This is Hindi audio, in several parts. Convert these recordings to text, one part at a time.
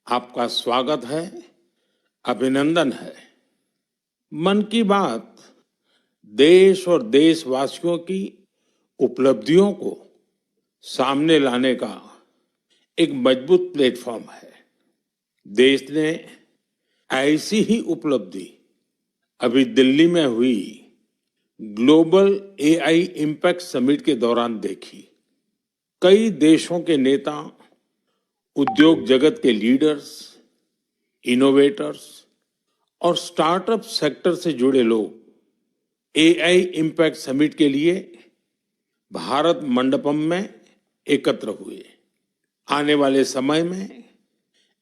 आपका स्वागत है, अभिनंदन है। मन की बात देश और देशवासियों की उपलब्धियों को सामने लाने का एक मजबूत प्लेटफॉर्म है। देश ने ऐसी ही उपलब्धि अभी दिल्ली में हुई ग्लोबल एआई इम्पैक्ट समिट के दौरान देखी। कई देशों के नेता, उद्योग जगत के लीडर्स, इनोवेटर्स और स्टार्टअप सेक्टर से जुड़े लोग एआई इम्पैक्ट समिट के लिए भारत मंडपम में एकत्र हुए। आने वाले समय में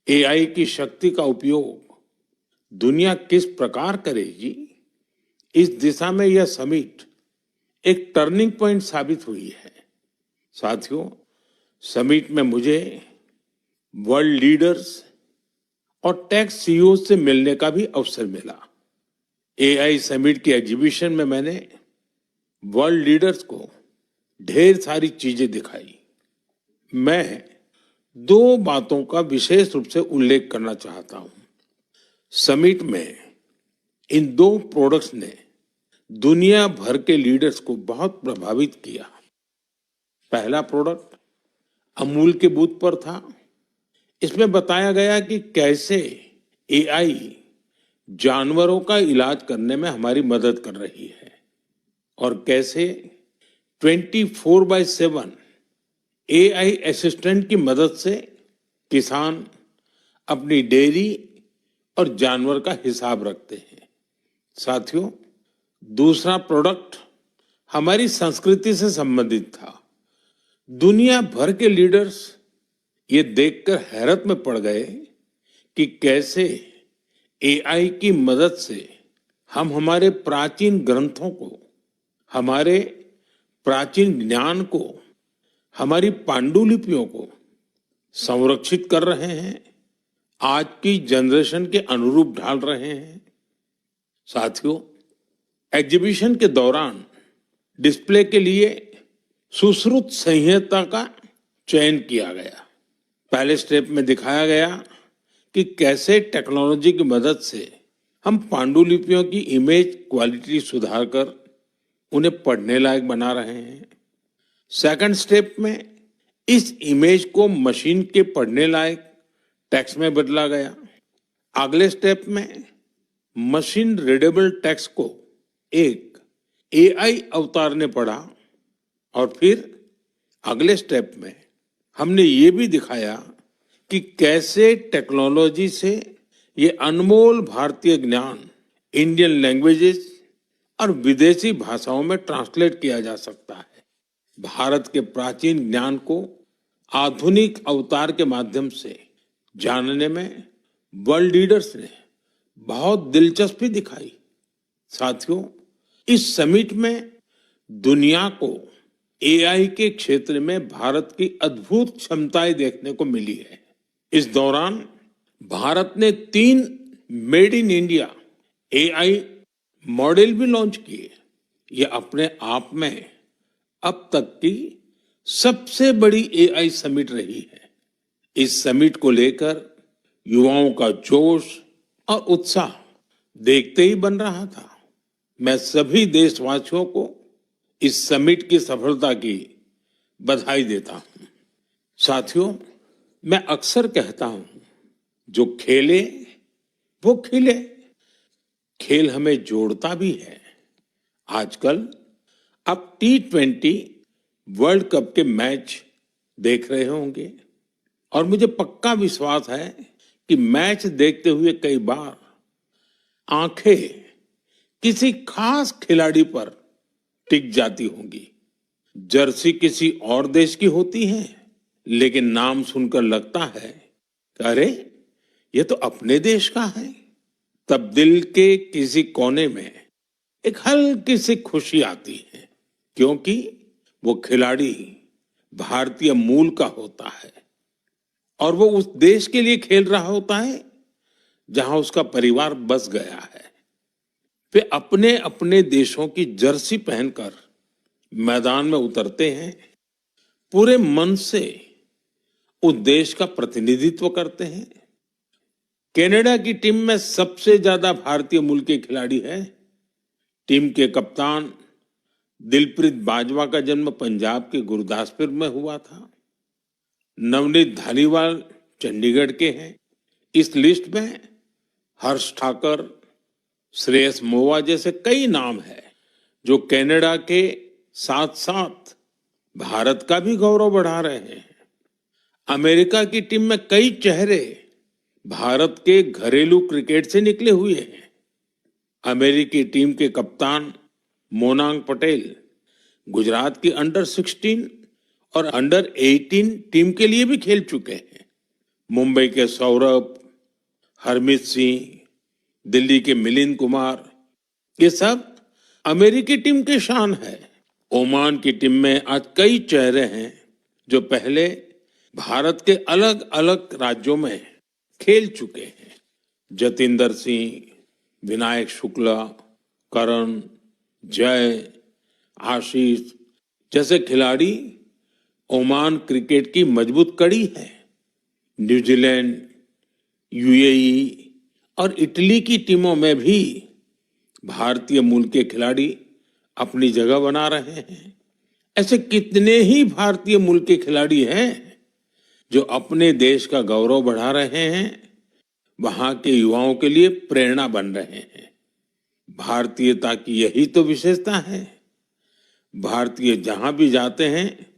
एआई की शक्ति का उपयोग दुनिया किस प्रकार करेगी, इस दिशा में यह समिट एक टर्निंग पॉइंट साबित हुई है। साथियों, समिट में मुझे वर्ल्ड लीडर्स और टेक सीईओ से मिलने का भी अवसर मिला। एआई समिट की एग्जीबिशन में मैंने वर्ल्ड लीडर्स को ढेर सारी चीजें दिखाई। मैं दो बातों का विशेष रूप से उल्लेख करना चाहता हूं। समिट में इन दो प्रोडक्ट्स ने दुनिया भर के लीडर्स को बहुत प्रभावित किया। पहला प्रोडक्ट अमूल के बूथ पर था। इसमें बताया गया कि कैसे एआई जानवरों का इलाज करने में हमारी मदद कर रही है और कैसे 24/7 एआई असिस्टेंट की मदद से किसान अपनी डेयरी और जानवर का हिसाब रखते हैं। साथियों, दूसरा प्रोडक्ट हमारी संस्कृति से संबंधित था। दुनिया भर के लीडर्स ये देखकर हैरत में पड़ गए कि कैसे एआई की मदद से हम हमारे प्राचीन ग्रंथों को, हमारे प्राचीन ज्ञान को, हमारी पांडुलिपियों को संरक्षित कर रहे हैं, आज की जनरेशन के अनुरूप ढाल रहे हैं। साथियों, एग्जीबिशन के दौरान डिस्प्ले के लिए सुश्रुत संहिता का चयन किया गया। पहले स्टेप में दिखाया गया कि कैसे टेक्नोलॉजी की मदद से हम पांडुलिपियों की इमेज क्वालिटी सुधार कर उन्हें पढ़ने लायक बना रहे हैं। सेकंड स्टेप में इस इमेज को मशीन के पढ़ने लायक टेक्स्ट में बदला गया। अगले स्टेप में मशीन रीडेबल टेक्स्ट को एक एआई अवतार ने पढ़ा और फिर अगले स्टेप में हमने ये भी दिखाया कि कैसे टेक्नोलॉजी से ये अनमोल भारतीय ज्ञान इंडियन लैंग्वेजेस और विदेशी भाषाओं में ट्रांसलेट किया जा सकता है। भारत के प्राचीन ज्ञान को आधुनिक अवतार के माध्यम से जानने में वर्ल्ड लीडर्स ने बहुत दिलचस्पी दिखाई। साथियों, इस समिट में दुनिया को एआई के क्षेत्र में भारत की अद्भुत क्षमताएं देखने को मिली है। इस दौरान भारत ने 3 made in India AI model भी लॉन्च किए। ये अपने आप में अब तक की सबसे बड़ी एआई समिट रही है। इस समिट को लेकर युवाओं का जोश और उत्साह देखते ही बन रहा था। मैं सभी देशवासियों को इस समिट की सफलता की बधाई देता हूं। साथियों, मैं अक्सर कहता हूं, जो खेले वो खिले। खेल हमें जोड़ता भी है। आजकल आप T20 वर्ल्ड कप के मैच देख रहे होंगे और मुझे पक्का विश्वास है कि मैच देखते हुए कई बार आंखें किसी खास खिलाड़ी पर टिक जाती होंगी। जर्सी किसी और देश की होती है, लेकिन नाम सुनकर लगता है कि अरे, ये तो अपने देश का है। तब दिल के किसी कोने में एक हल्की सी खुशी आती है, क्योंकि वो खिलाड़ी भारतीय मूल का होता है और वो उस देश के लिए खेल रहा होता है जहां उसका परिवार बस गया है। वे अपने अपने देशों की जर्सी पहनकर मैदान में उतरते हैं, पूरे मन से उस देश का प्रतिनिधित्व करते हैं कनाडा की टीम में सबसे ज्यादा भारतीय मूल के खिलाड़ी हैं। टीम के कप्तान दिलप्रीत बाजवा का जन्म पंजाब के गुरदासपुर में हुआ था। नवनीत धालीवाल चंडीगढ़ के हैं। इस लिस्ट में हर्ष ठाकर, श्रेयस मोवा जैसे कई नाम हैं जो कनाडा के साथ साथ भारत का भी गौरव बढ़ा रहे हैं। अमेरिका की टीम में कई चेहरे भारत के घरेलू क्रिकेट से निकले हुए हैं। अमेरिकी टीम के कप्तान मोनांग पटेल गुजरात की अंडर 16 और अंडर 18 टीम के लिए भी खेल चुके हैं। मुंबई के सौरभ, हरमीत सिंह, दिल्ली के मिलिंद कुमार, ये सब अमेरिकी टीम के शान है। ओमान की टीम में आज कई चेहरे हैं जो पहले भारत के अलग अलग राज्यों में खेल चुके हैं। जतिंदर सिंह, विनायक शुक्ला, करण, जय, आशीष जैसे खिलाड़ी ओमान क्रिकेट की मजबूत कड़ी है। न्यूजीलैंड, यूएई और इटली की टीमों में भी भारतीय मूल के खिलाड़ी अपनी जगह बना रहे हैं। ऐसे कितने ही भारतीय मूल के खिलाड़ी हैं जो अपने देश का गौरव बढ़ा रहे हैं, वहां के युवाओं के लिए प्रेरणा बन रहे हैं। भारतीयता की यही तो विशेषता है। भारतीय जहां भी जाते हैं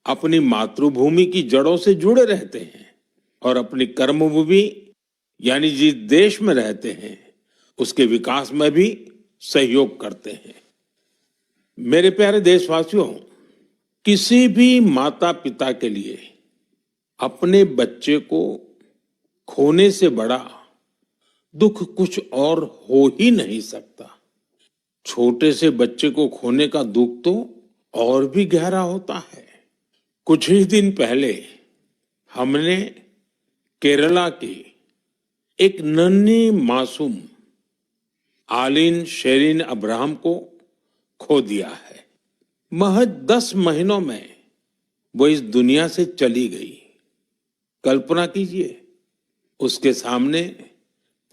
अपनी मातृभूमि की जड़ों से जुड़े रहते हैं और अपनी कर्मभूमि यानी जिस देश में रहते हैं उसके विकास में भी सहयोग करते हैं। मेरे प्यारे देशवासियों, किसी भी माता पिता के लिए अपने बच्चे को खोने से बड़ा दुख कुछ और हो ही नहीं सकता। छोटे से बच्चे को खोने का दुख तो और भी गहरा होता है। कुछ ही दिन पहले हमने केरला की एक नन्ही मासूम आलिन शेरिन अब्राहम को खो दिया है। महज 10 महीनों में वो इस दुनिया से चली गई। कल्पना कीजिए, उसके सामने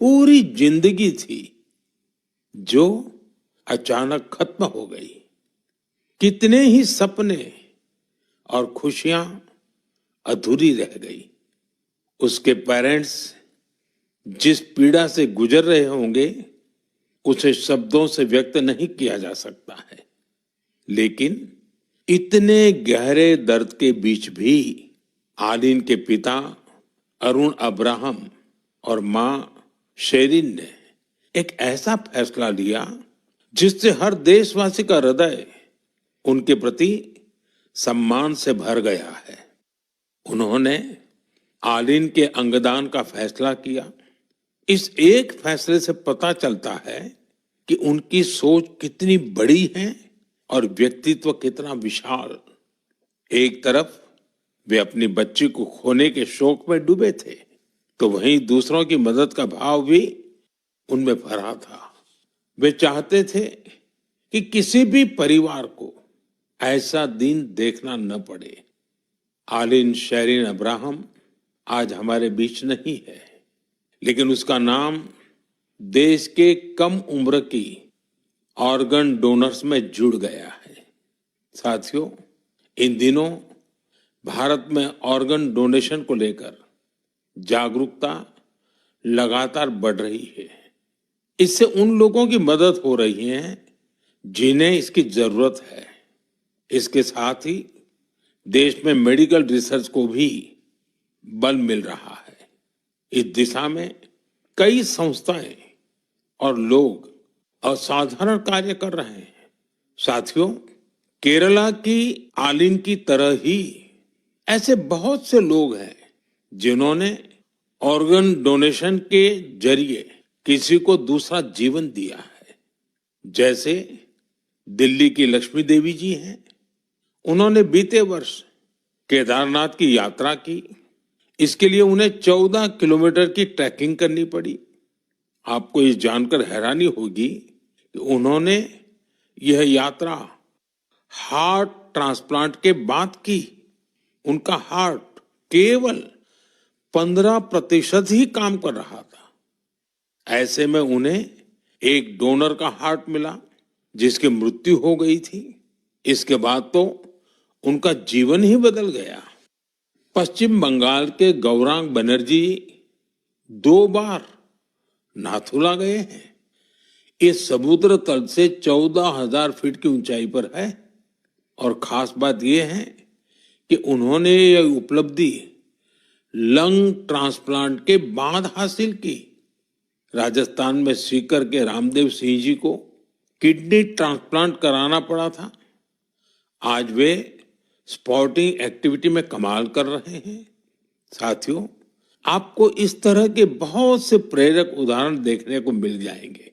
पूरी जिंदगी थी जो अचानक खत्म हो गई। कितने ही सपने और खुशियां अधूरी रह गई। उसके पेरेंट्स जिस पीड़ा से गुजर रहे होंगे उसे शब्दों से व्यक्त नहीं किया जा सकता है। लेकिन इतने गहरे दर्द के बीच भी आलिन के पिता अरुण अब्राहम और मां शेरिन ने एक ऐसा फैसला लिया जिससे हर देशवासी का हृदय उनके प्रति सम्मान से भर गया है। उन्होंने आलिन के अंगदान का फैसला किया। इस एक फैसले से पता चलता है कि उनकी सोच कितनी बड़ी है और व्यक्तित्व कितना विशाल। एक तरफ वे अपनी बच्ची को खोने के शोक में डूबे थे, तो वहीं दूसरों की मदद का भाव भी उनमें भरा था। वे चाहते थे कि किसी भी परिवार को ऐसा दिन देखना न पड़े। आलिन शेरिन अब्राहम आज हमारे बीच नहीं है, लेकिन उसका नाम देश के कम उम्र की ऑर्गन डोनर्स में जुड़ गया है। साथियों, इन दिनों भारत में ऑर्गन डोनेशन को लेकर जागरूकता लगातार बढ़ रही है। इससे उन लोगों की मदद हो रही है जिन्हें इसकी जरूरत है। इसके साथ ही देश में मेडिकल रिसर्च को भी बल मिल रहा है। इस दिशा में कई संस्थाएं और लोग असाधारण कार्य कर रहे हैं। साथियों, केरला की आलिन की तरह ही ऐसे बहुत से लोग हैं जिन्होंने ऑर्गन डोनेशन के जरिए किसी को दूसरा जीवन दिया है। जैसे दिल्ली की लक्ष्मी देवी जी हैं। उन्होंने बीते वर्ष केदारनाथ की यात्रा की। इसके लिए उन्हें 14 किलोमीटर की ट्रैकिंग करनी पड़ी। आपको ये जानकर हैरानी होगी कि उन्होंने यह यात्रा हार्ट ट्रांसप्लांट के बाद की। उनका हार्ट केवल 15% ही काम कर रहा था। ऐसे में उन्हें एक डोनर का हार्ट मिला जिसकी मृत्यु हो गई थी। इसके बाद तो उनका जीवन ही बदल गया। पश्चिम बंगाल के गौरांग बनर्जी 2 बार नाथुला गए हैं। ये समुद्र तल से 14,000 फीट की ऊंचाई पर है और खास बात यह है कि उन्होंने यह उपलब्धि लंग ट्रांसप्लांट के बाद हासिल की। राजस्थान में सीकर के रामदेव सिंह जी को किडनी ट्रांसप्लांट कराना पड़ा था। आज वे स्पोर्टिंग एक्टिविटी में कमाल कर रहे हैं। साथियों, आपको इस तरह के बहुत से प्रेरक उदाहरण देखने को मिल जाएंगे।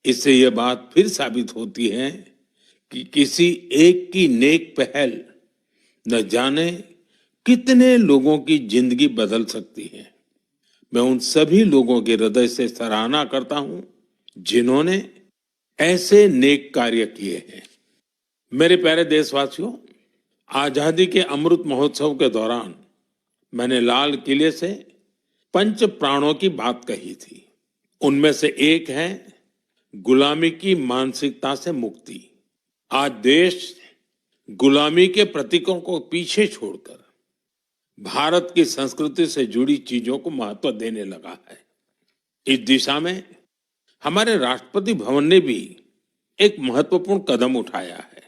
इससे यह बात फिर साबित होती है कि किसी एक की नेक पहल न जाने कितने लोगों की जिंदगी बदल सकती है। मैं उन सभी लोगों के हृदय से सराहना करता हूं जिन्होंने ऐसे नेक कार्य किए हैं। मेरे प्यारे देशवासियों, आजादी के अमृत महोत्सव के दौरान मैंने लाल किले से पंच प्राणों की बात कही थी। उनमें से एक है गुलामी की मानसिकता से मुक्ति। आज देश गुलामी के प्रतीकों को पीछे छोड़कर भारत की संस्कृति से जुड़ी चीजों को महत्व देने लगा है। इस दिशा में हमारे राष्ट्रपति भवन ने भी एक महत्वपूर्ण कदम उठाया है।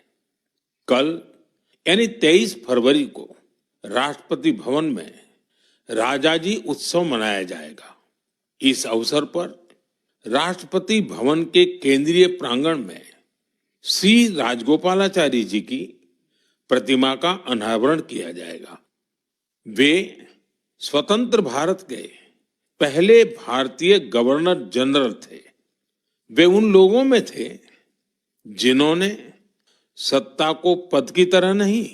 कल यानी 23 फरवरी को राष्ट्रपति भवन में राजाजी उत्सव मनाया जाएगा। इस अवसर पर राष्ट्रपति भवन के केंद्रीय प्रांगण में श्री राजगोपालाचारी जी की प्रतिमा का अनावरण किया जाएगा। वे स्वतंत्र भारत के पहले भारतीय गवर्नर जनरल थे। वे उन लोगों में थे जिन्होंने सत्ता को पद की तरह नहीं,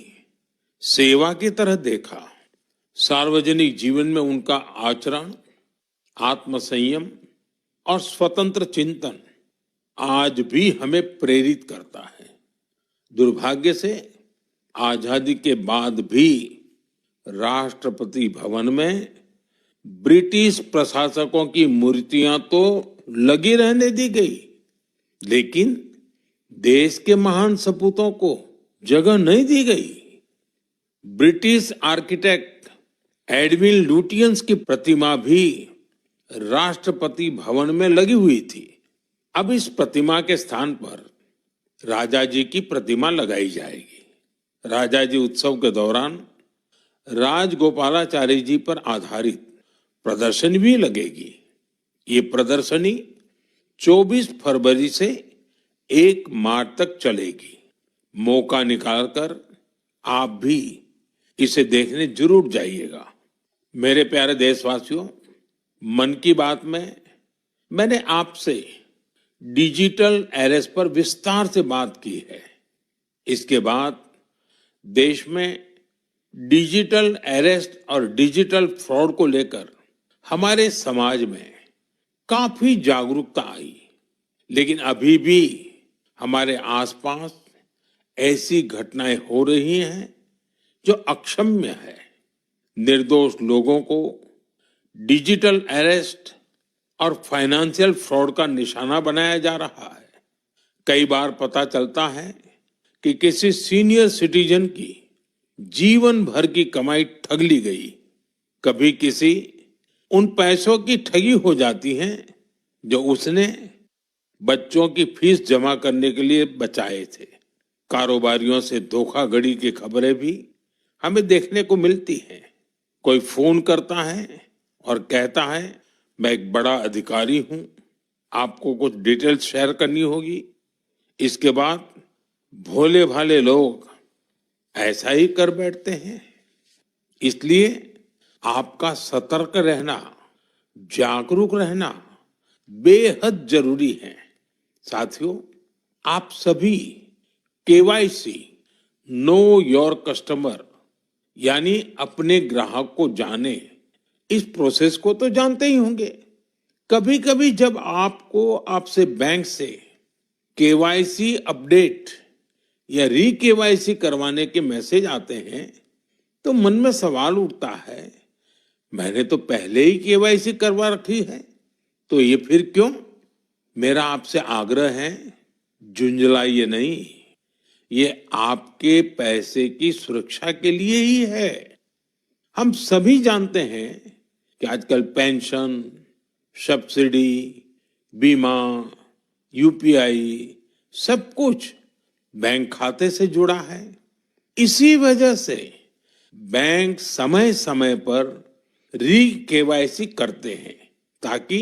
सेवा की तरह देखा। सार्वजनिक जीवन में उनका आचरण, आत्मसंयम और स्वतंत्र चिंतन आज भी हमें प्रेरित करता है। दुर्भाग्य से आजादी के बाद भी राष्ट्रपति भवन में ब्रिटिश प्रशासकों की मूर्तियां तो लगी रहने दी गई, लेकिन देश के महान सपूतों को जगह नहीं दी गई। ब्रिटिश आर्किटेक्ट एडविन लुटियंस की प्रतिमा भी राष्ट्रपति भवन में लगी हुई थी। अब इस प्रतिमा के स्थान पर राजाजी की प्रतिमा लगाई जाएगी। राजाजी उत्सव के दौरान राजगोपालाचारी जी पर आधारित प्रदर्शनी भी लगेगी। ये प्रदर्शनी 24 फरवरी से 1 मार्च तक चलेगी। मौका निकालकर आप भी इसे देखने जरूर जाइएगा। मेरे प्यारे देशवासियों, मन की बात में मैंने आपसे डिजिटल अरेस्ट पर विस्तार से बात की है। इसके बाद देश में डिजिटल अरेस्ट और डिजिटल फ्रॉड को लेकर हमारे समाज में काफी जागरूकता आई, लेकिन अभी भी हमारे आसपास ऐसी घटनाएं हो रही हैं जो अक्षम्य है। निर्दोष लोगों को डिजिटल अरेस्ट और फाइनेंशियल फ्रॉड का निशाना बनाया जा रहा है। कई बार पता चलता है कि किसी सीनियर सिटीजन की जीवन भर की कमाई ठग ली गई। कभी किसी उन पैसों की ठगी हो जाती है जो उसने बच्चों की फीस जमा करने के लिए बचाए थे। कारोबारियों से धोखाधड़ी की खबरें भी हमें देखने को मिलती हैं। कोई फोन करता है और कहता है, मैं एक बड़ा अधिकारी हूं, आपको कुछ डिटेल्स शेयर करनी होगी। इसके बाद भोले भाले लोग ऐसा ही कर बैठते हैं। इसलिए आपका सतर्क रहना, जागरूक रहना बेहद जरूरी है। साथियों, आप सभी केवाईसी, नो योर कस्टमर, यानी अपने ग्राहक को जाने, इस प्रोसेस को तो जानते ही होंगे। कभी कभी जब आपसे बैंक से केवाईसी अपडेट या री केवाईसी करवाने के मैसेज आते हैं तो मन में सवाल उठता है मैंने तो पहले ही केवाईसी करवा रखी है, तो ये फिर क्यों? मेरा आपसे आग्रह है, झुंझलाइए नहीं। ये आपके पैसे की सुरक्षा के लिए ही है। हम सभी जानते हैं कि आजकल पेंशन, सब्सिडी, बीमा, यूपीआई सब कुछ बैंक खाते से जुड़ा है। इसी वजह से बैंक समय समय पर री केवाईसी करते हैं ताकि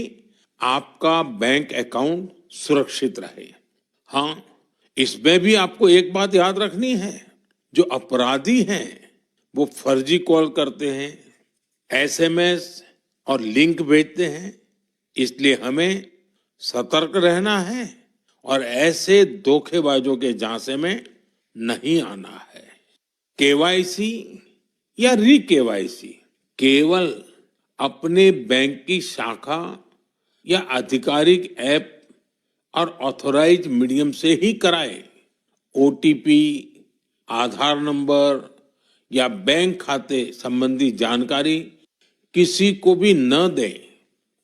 आपका बैंक अकाउंट सुरक्षित रहे। हाँ, इसमें भी आपको एक बात याद रखनी है, जो अपराधी हैं वो फर्जी कॉल करते हैं, एसएमएस और लिंक भेजते हैं। इसलिए हमें सतर्क रहना है और ऐसे धोखेबाजों के झांसे में नहीं आना है। केवाईसी या री केवाईसी केवल अपने बैंक की शाखा या आधिकारिक ऐप और ऑथोराइज मीडियम से ही कराएं। ओटीपी, आधार नंबर या बैंक खाते संबंधी जानकारी किसी को भी न दें।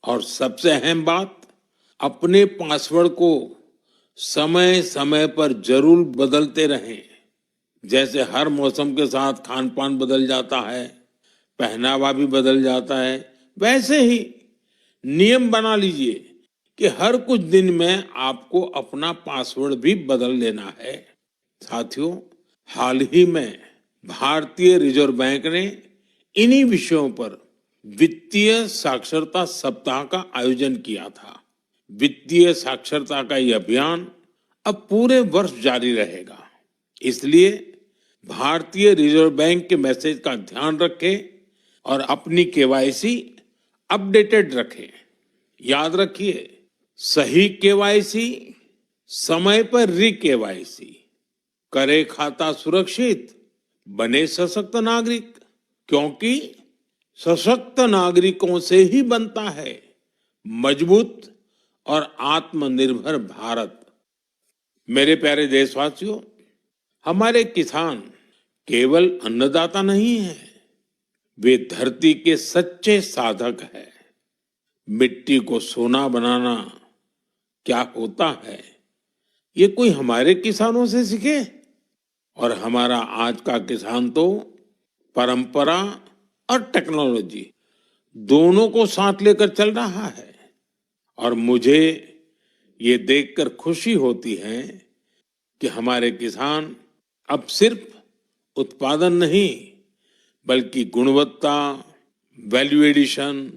और सबसे अहम बात, अपने पासवर्ड को समय समय पर जरूर बदलते रहें। जैसे हर मौसम के साथ खान पान बदल जाता है, पहनावा भी बदल जाता है, वैसे ही नियम बना लीजिए कि हर कुछ दिन में आपको अपना पासवर्ड भी बदल लेना है। साथियों, हाल ही में भारतीय रिजर्व बैंक ने इन्हीं विषयों पर वित्तीय साक्षरता सप्ताह का आयोजन किया था। वित्तीय साक्षरता का यह अभियान अब पूरे वर्ष जारी रहेगा। इसलिए भारतीय रिजर्व बैंक के मैसेज का ध्यान रखें और अपनी केवाईसी अपडेटेड रखें। याद रखिए, सही केवाईसी, समय पर री केवाईसी, करे खाता सुरक्षित, बने सशक्त नागरिक, क्योंकि सशक्त नागरिकों से ही बनता है मजबूत और आत्मनिर्भर भारत। मेरे प्यारे देशवासियों, हमारे किसान केवल अन्नदाता नहीं है, वे धरती के सच्चे साधक हैं। मिट्टी को सोना बनाना क्या होता है, ये कोई हमारे किसानों से सीखे। और हमारा आज का किसान तो परंपरा और टेक्नोलॉजी दोनों को साथ लेकर चल रहा है। और मुझे ये देखकर खुशी होती है कि हमारे किसान अब सिर्फ उत्पादन नहीं, बल्कि गुणवत्ता, वैल्यू एडिशन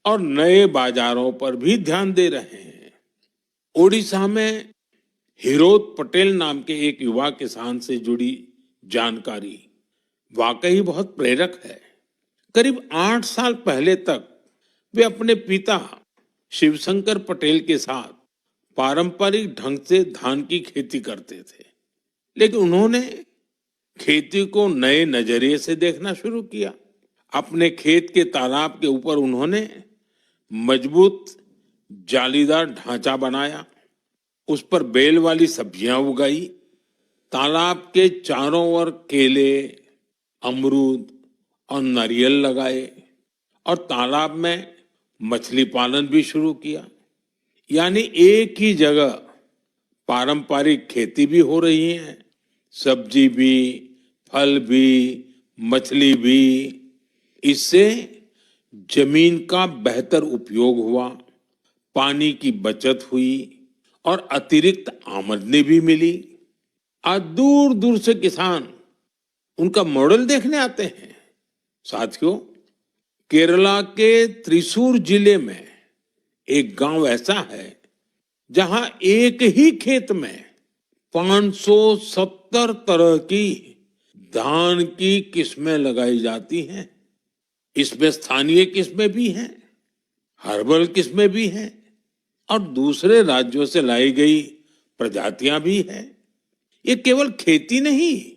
और नए बाजारों पर भी ध्यान दे रहे हैं। ओडिशा में हिरोत पटेल नाम के एक युवा किसान से जुड़ी जानकारी वाकई बहुत प्रेरक है। करीब 8 साल पहले तक वे अपने पिता शिवशंकर पटेल के साथ पारंपरिक ढंग से धान की खेती करते थे, लेकिन उन्होंने खेती को नए नजरिए से देखना शुरू किया। अपने खेत के तालाब के ऊपर उन्होंने मजबूत जालीदार ढांचा बनाया, उस पर बेल वाली सब्जियां उगाई, तालाब के चारों ओर केले, अमरूद और नारियल लगाए और तालाब में मछली पालन भी शुरू किया। यानी एक ही जगह पारंपरिक खेती भी हो रही है, सब्जी भी, फल भी, मछली भी। इससे जमीन का बेहतर उपयोग हुआ, पानी की बचत हुई और अतिरिक्त आमदनी भी मिली। आज दूर दूर से किसान उनका मॉडल देखने आते हैं। साथियों, केरला के त्रिशूर जिले में एक गांव ऐसा है जहां एक ही खेत में 570 तरह की धान की किस्में लगाई जाती हैं। इसमें स्थानीय किस्में भी हैं, हर्बल किस्में भी हैं और दूसरे राज्यों से लाई गई प्रजातियां भी हैं। ये केवल खेती नहीं,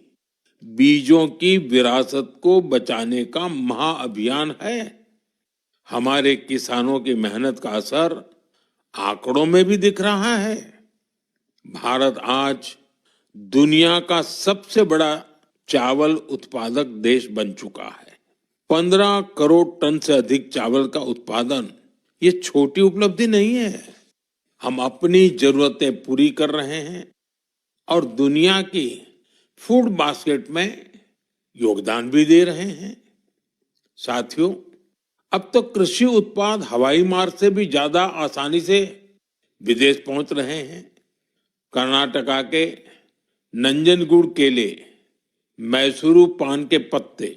बीजों की विरासत को बचाने का महाअभियान है। हमारे किसानों की मेहनत का असर आंकड़ों में भी दिख रहा है। भारत आज दुनिया का सबसे बड़ा चावल उत्पादक देश बन चुका है। 15 करोड़ टन से अधिक चावल का उत्पादन ये छोटी उपलब्धि नहीं है। हम अपनी जरूरतें पूरी कर रहे हैं और दुनिया की फूड बास्केट में योगदान भी दे रहे हैं। साथियों, अब तो कृषि उत्पाद हवाई मार्ग से भी ज्यादा आसानी से विदेश पहुंच रहे हैं। कर्नाटका के नंजनगुड केले, मैसूरू पान के पत्ते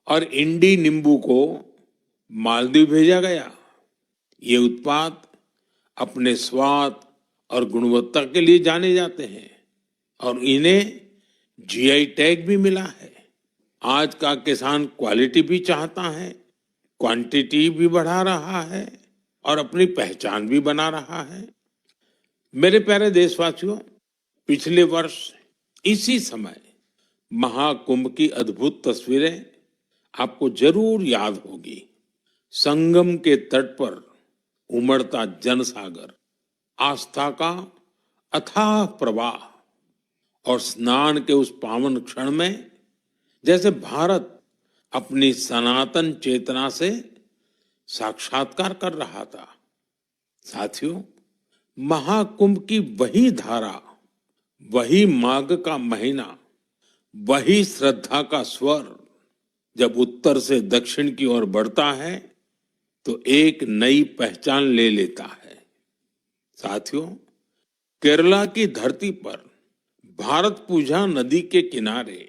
और इंडी नींबू को मालदीव भेजा गया। ये उत्पाद अपने स्वाद और गुणवत्ता के लिए जाने जाते हैं और इन्हें जीआई टैग भी मिला है। आज का किसान क्वालिटी भी चाहता है, क्वांटिटी भी बढ़ा रहा है और अपनी पहचान भी बना रहा है। मेरे प्यारे देशवासियों, पिछले वर्ष इसी समय महाकुंभ की अद्भुत तस्वीरें आपको जरूर याद होगी। संगम के तट पर उमड़ता जनसागर, आस्था का अथाह प्रवाह और स्नान के उस पावन क्षण में जैसे भारत अपनी सनातन चेतना से साक्षात्कार कर रहा था। साथियों, महाकुंभ की वही धारा, वही माघ का महीना, वही श्रद्धा का स्वर जब उत्तर से दक्षिण की ओर बढ़ता है तो एक नई पहचान ले लेता है। साथियों, केरला की धरती पर भारत पूजा नदी के किनारे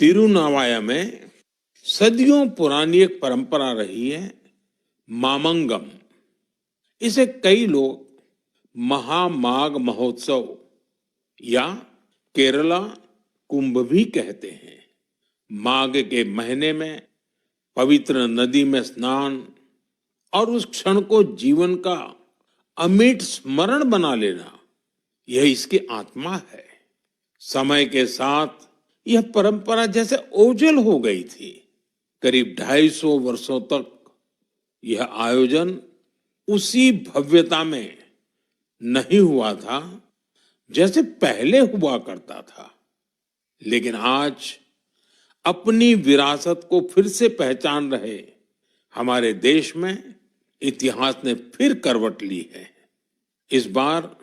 तिरुनावाया में सदियों पुरानी एक परंपरा रही है, मामंगम। इसे कई लोग महामाघ महोत्सव या केरला कुंभ भी कहते हैं। माघ के महीने में पवित्र नदी में स्नान और उस क्षण को जीवन का अमिट स्मरण बना लेना, यह इसकी आत्मा है। समय के साथ यह परंपरा जैसे ओझल हो गई थी। करीब 250 वर्षों तक यह आयोजन उसी भव्यता में नहीं हुआ था जैसे पहले हुआ करता था। लेकिन आज अपनी विरासत को फिर से पहचान रहे हमारे देश में इतिहास ने फिर करवट ली है। इस बार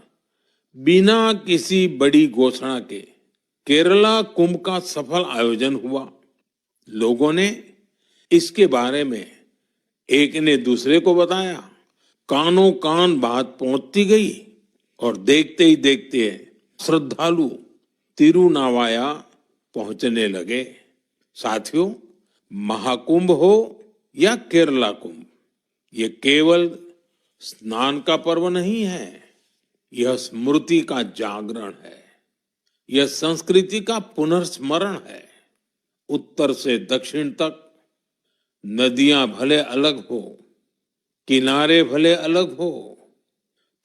बिना किसी बड़ी घोषणा के केरला कुंभ का सफल आयोजन हुआ। लोगों ने इसके बारे में एक ने दूसरे को बताया, कानों कान बात पहुंचती गई और देखते ही देखते श्रद्धालु तिरुनावाया पहुंचने लगे। साथियों, महाकुंभ हो या केरला कुंभ, ये केवल स्नान का पर्व नहीं है, यह स्मृति का जागरण है, यह संस्कृति का पुनर्स्मरण है। उत्तर से दक्षिण तक नदियां भले अलग हो, किनारे भले अलग हो,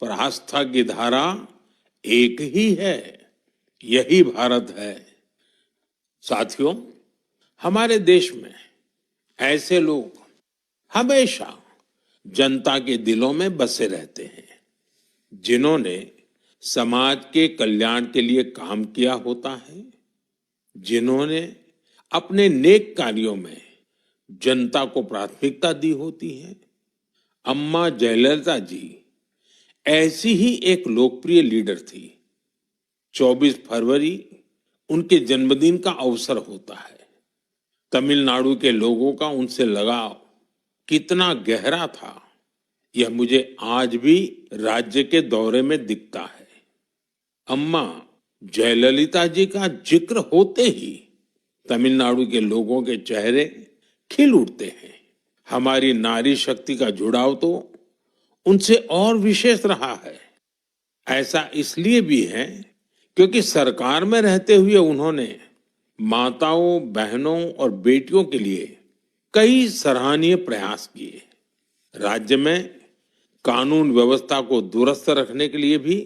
पर आस्था की धारा एक ही है, यही भारत है। साथियों, हमारे देश में ऐसे लोग हमेशा जनता के दिलों में बसे रहते हैं, जिन्होंने समाज के कल्याण के लिए काम किया होता है, जिन्होंने अपने नेक कार्यों में जनता को प्राथमिकता दी होती है। अम्मा जयललिता जी ऐसी ही एक लोकप्रिय लीडर थी। 24 फरवरी उनके जन्मदिन का अवसर होता है। तमिलनाडु के लोगों का उनसे लगाव कितना गहरा था, यह मुझे आज भी राज्य के दौरे में दिखता है। अम्मा जयललिता जी का जिक्र होते ही तमिलनाडु के लोगों के चेहरे खिल उठते हैं। हमारी नारी शक्ति का जुड़ाव तो उनसे और विशेष रहा है। ऐसा इसलिए भी है क्योंकि सरकार में रहते हुए उन्होंने माताओं, बहनों और बेटियों के लिए कई सराहनीय प्रयास किए। राज्य में कानून व्यवस्था को दुरुस्त रखने के लिए भी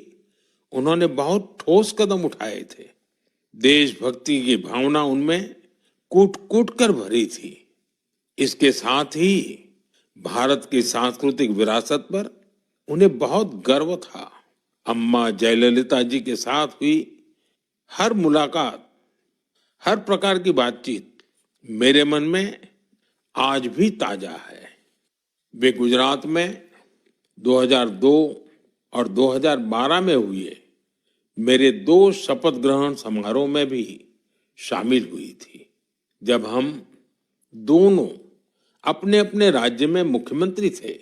उन्होंने बहुत ठोस कदम उठाए थे। देशभक्ति की भावना उनमें कूट कूट कर भरी थी। इसके साथ ही भारत की सांस्कृतिक विरासत पर उन्हें बहुत गर्व था। अम्मा जयललिता जी के साथ हुई हर मुलाकात, हर प्रकार की बातचीत मेरे मन में आज भी ताजा है। वे गुजरात में 2002 और 2012 में हुए मेरे 2 शपथ ग्रहण समारोह में भी शामिल हुई थी, जब हम दोनों अपने अपने राज्य में मुख्यमंत्री थे।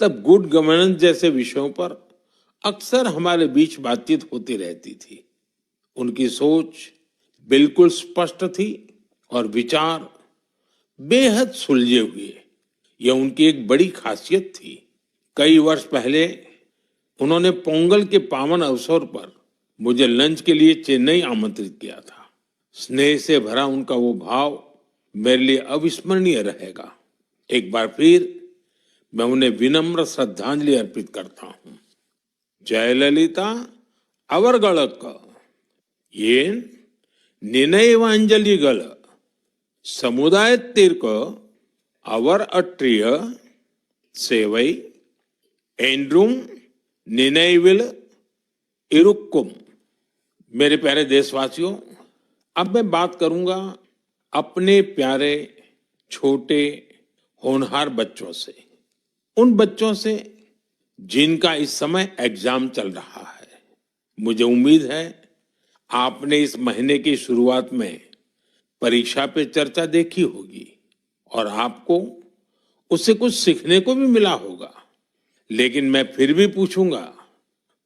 तब गुड गवर्नेंस जैसे विषयों पर अक्सर हमारे बीच बातचीत होती रहती थी। उनकी सोच बिल्कुल स्पष्ट थी और विचार बेहद सुलझे हुए। यह उनकी एक बड़ी खासियत थी। कई वर्ष पहले उन्होंने पोंगल के पावन अवसर पर मुझे लंच के लिए चेन्नई आमंत्रित किया था। स्नेह से भरा उनका वो भाव मेरे लिए अविस्मरणीय रहेगा। एक बार फिर मैं उन्हें विनम्र श्रद्धांजलि अर्पित करता हूं। जयललिता अवरगड़क येन निनयवांजलिगल समुदाय तीर्क अवर अट्रिय सेवई एंड्रुम निनयविल इरुक्कुम। मेरे प्यारे देशवासियों, अब मैं बात करूंगा अपने प्यारे छोटे होनहार बच्चों से, उन बच्चों से जिनका इस समय एग्जाम चल रहा है। मुझे उम्मीद है आपने इस महीने की शुरुआत में परीक्षा पे चर्चा देखी होगी और आपको उससे कुछ सीखने को भी मिला होगा। लेकिन मैं फिर भी पूछूंगा,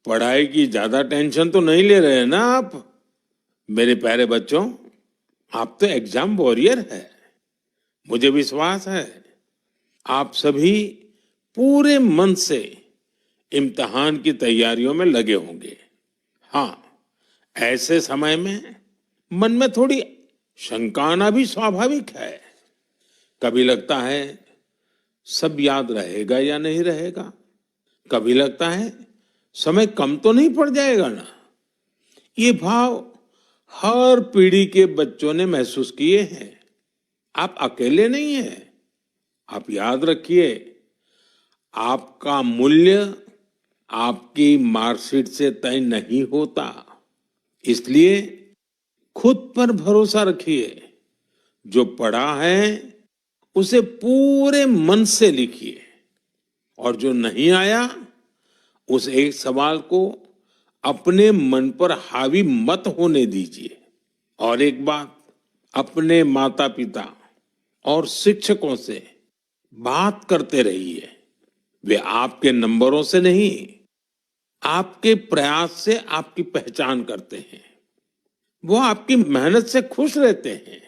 पढ़ाई की ज्यादा टेंशन तो नहीं ले रहे ना आप? मेरे प्यारे बच्चों, आप तो एग्जाम वॉरियर है। मुझे विश्वास है आप सभी पूरे मन से इम्तिहान की तैयारियों में लगे होंगे। हाँ, ऐसे समय में मन में थोड़ी शंका आना भी स्वाभाविक है। कभी लगता है सब याद रहेगा या नहीं रहेगा, कभी लगता है समय कम तो नहीं पड़ जाएगा ना। ये भाव हर पीढ़ी के बच्चों ने महसूस किए हैं। आप अकेले नहीं हैं। आप याद रखिए, आपका मूल्य आपकी मार्कशीट से तय नहीं होता। इसलिए खुद पर भरोसा रखिए। जो पढ़ा है उसे पूरे मन से लिखिए और जो नहीं आया उस एक सवाल को अपने मन पर हावी मत होने दीजिए। और एक बात, अपने माता पिता और शिक्षकों से बात करते रहिए। वे आपके नंबरों से नहीं, आपके प्रयास से आपकी पहचान करते हैं। वो आपकी मेहनत से खुश रहते हैं।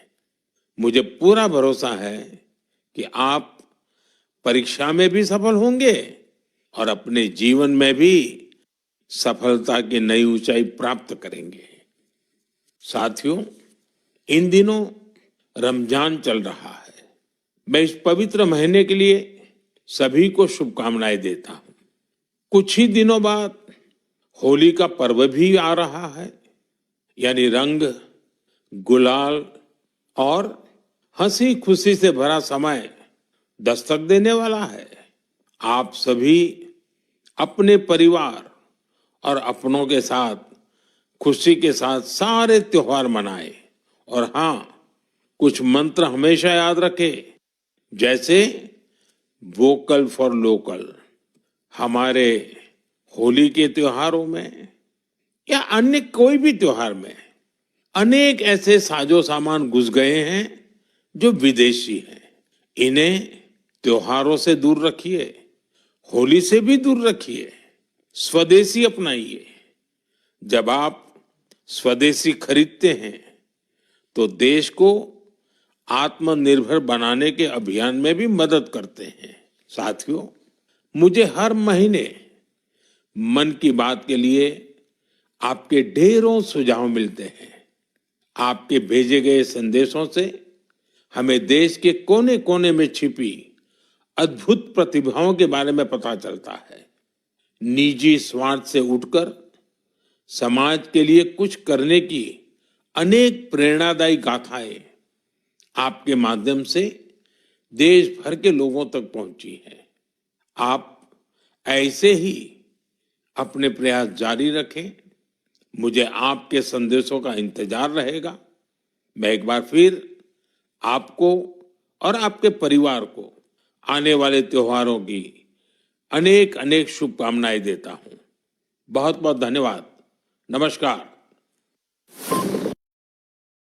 मुझे पूरा भरोसा है कि आप परीक्षा में भी सफल होंगे और अपने जीवन में भी सफलता की नई ऊंचाई प्राप्त करेंगे। साथियों, इन दिनों रमजान चल रहा है। मैं इस पवित्र महीने के लिए सभी को शुभकामनाएं देता हूं। कुछ ही दिनों बाद होली का पर्व भी आ रहा है, यानी रंग, गुलाल और हंसी खुशी से भरा समय दस्तक देने वाला है। आप सभी अपने परिवार और अपनों के साथ खुशी के साथ सारे त्योहार मनाएं। और हाँ, कुछ मंत्र हमेशा याद रखें, जैसे वोकल फॉर लोकल। हमारे होली के त्योहारों में या अन्य कोई भी त्योहार में अनेक ऐसे साजो सामान घुस गए हैं जो विदेशी हैं। इन्हें त्योहारों से दूर रखिए, होली से भी दूर रखिए, स्वदेशी अपनाइए। जब आप स्वदेशी खरीदते हैं तो देश को आत्मनिर्भर बनाने के अभियान में भी मदद करते हैं। साथियों, मुझे हर महीने मन की बात के लिए आपके ढेरों सुझाव मिलते हैं। आपके भेजे गए संदेशों से हमें देश के कोने कोने में छिपी अद्भुत प्रतिभाओं के बारे में पता चलता है। निजी स्वार्थ से उठकर समाज के लिए कुछ करने की अनेक प्रेरणादायी गाथाएं आपके माध्यम से देश भर के लोगों तक पहुंची हैं। आप ऐसे ही अपने प्रयास जारी रखें। मुझे आपके संदेशों का इंतजार रहेगा। मैं एक बार फिर आपको और आपके परिवार को आने वाले त्योहारों की अनेक अनेक शुभकामनाएं देता हूं। बहुत बहुत धन्यवाद। नमस्कार।